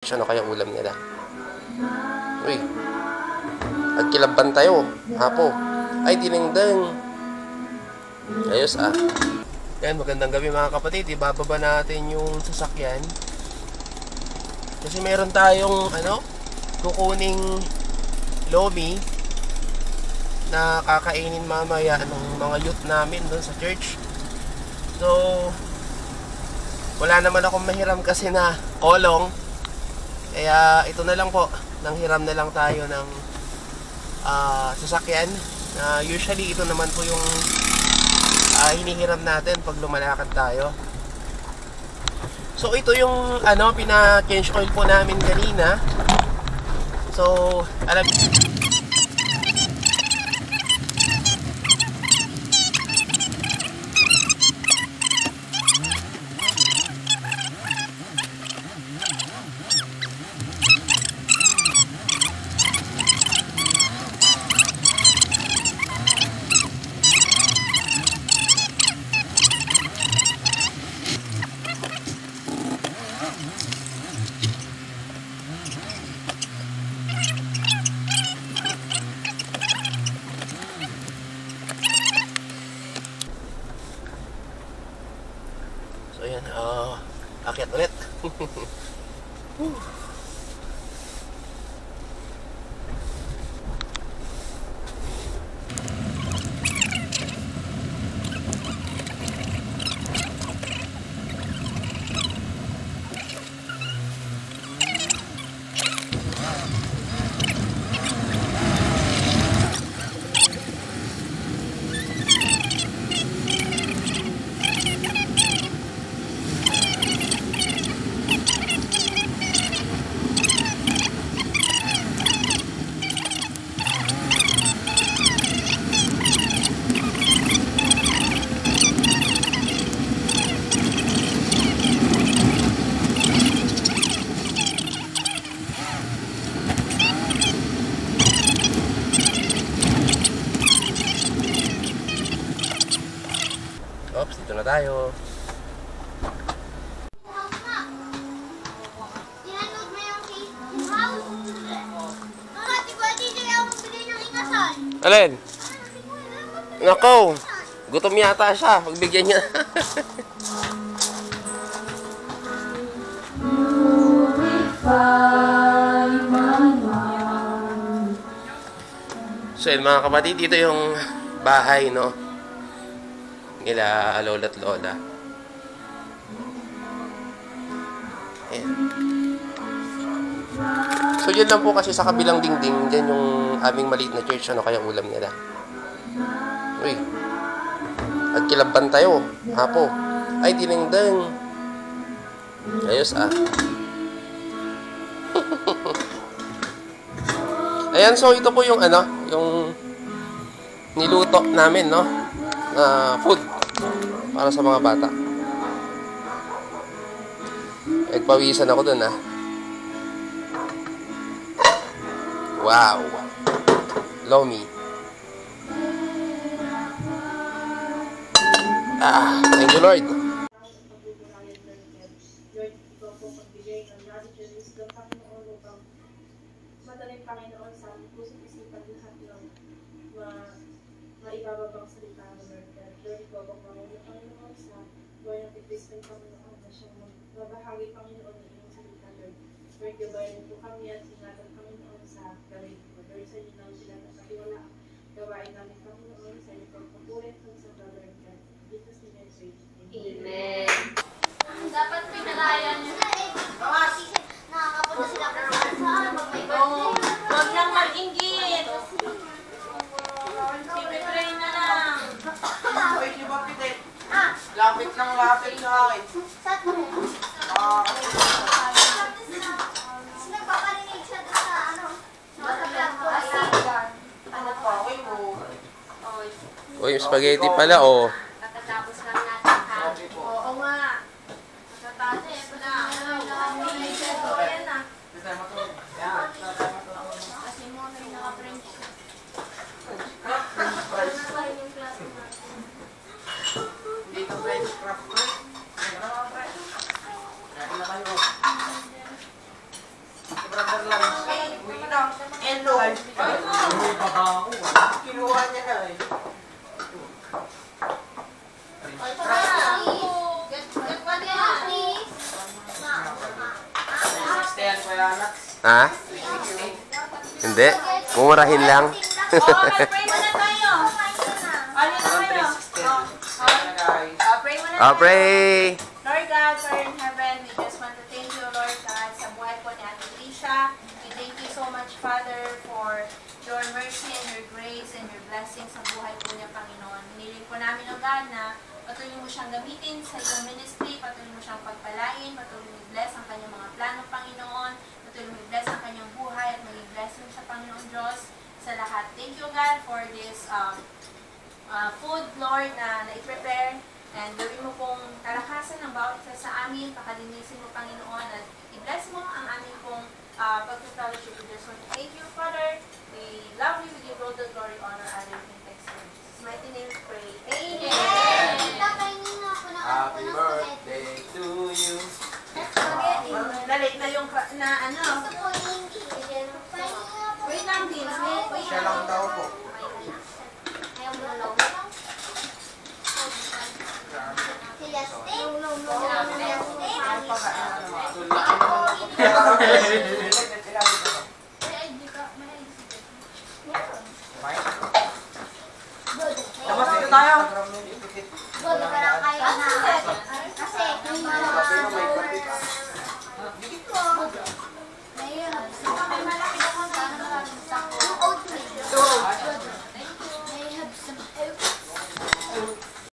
Ano kaya ulam nila? Uy, agkilaban tayo. Hapo. Ay, dinengdeng. Ayos ah. Yan, magandang gabi mga kapatid. Ibababa natin yung sasakyan. Kasi meron tayong, kukuning lomi na kakainin mamaya ng mga youth namin doon sa church. So, wala naman akong mahiram kasi na kolong. Kaya ito na lang po, nanghiram na lang tayo ng sasakyan. Usually ito naman po yung hinihiram natin pag lumalakad tayo. So ito yung pina-change oil po namin kanina. So alam So yan, akyat ulit. Oops, dito na tayo. Alin? Nako, gutom yata siya. Pagbigyan niya. So yun mga kapatid, dito yung bahay, no? Nila lola at lola. Ayan. So yun lang po kasi sa kabilang dingding, dyan yung aming maliit na church. Ano kaya ulam nila? Uy, agkilaban tayo. Hapo. Ay, dinengdeng. Ayos ah. Ayan, so ito po yung yung niluto namin, no? Food para sa mga bata. Nagpawisan ako dun, ah. Wow. Lomi. Thank you, Lord. Madaling Panginoon sa aming puso't isipan lahat ng maibababang salita ng Lord. Lord, ibabang Panginoon, Panginoon sa buhay ng Kristo ng Panginoon na siyang mabahagi, Panginoon, ng iyong salita, Lord. Lord, gabayan po kami at ingatan, Panginoon, sa gawin po. Lord, sa inyo namin sila nakatiwala ang gawain namin, Panginoon, sa inyo pagpapulit at sa Lord God. Jesus name I pray. Amen. Dapat pinalayan nyo na eh. Nakakapunta sila sa mag-may-birthday. Huwag nang mag-inggit. Pipipray na lang. Ay, di ba pitit? Lapit ng lapit sa akin. Saan mo? Nagpaparinig siya doon sa sa vlog ko. Ano pa, okay mo? Uy, yung spaghetti pala, oh. Katatapos lang natin ha. Oo nga. Matatapos na. Yan na. Kasi mo na yung naka-French. Dito French craft. Kain na kayo. Brother lang. Uwi na. Endo. Kinuha niya na eh. Ha? Hindi. Mumurahin lang. Pray muna tayo. Ano na kayo? Pray muna tayo. Pray! Lord God, who are in heaven, we just want to thank you, Lord God, sa buhay po ni Ate Alicia. We thank you so much, Father, for your mercy and your grace and your blessing sa buhay po niya, Panginoon. Hiniling po namin, O God, na patuloy mo siyang gamitin sa iyong ministry, patuloy mo siyang pagpalain, patuloy mo i-bless ang kanyang mga plano, Panginoon, patuloy mo i-bless ang kanyang buhay at maging blessing sa Panginoon Diyos sa lahat. Thank you, God, for this food, Lord, na na-prepare. And gawin mo pong kalakasan ng bawat isa sa amin, pakalinisin mo, Panginoon, at i-bless mo ang aming pong pag-fellowship with you. So, thank you, Father. We love you. We give all the glory, honor, and everything. Thanks for Jesus' mighty name we pray. Amen. Happy birthday to you. Nalit na yung, ano, wait lang, Vince. Wait Siya lang daw po. Sila stay.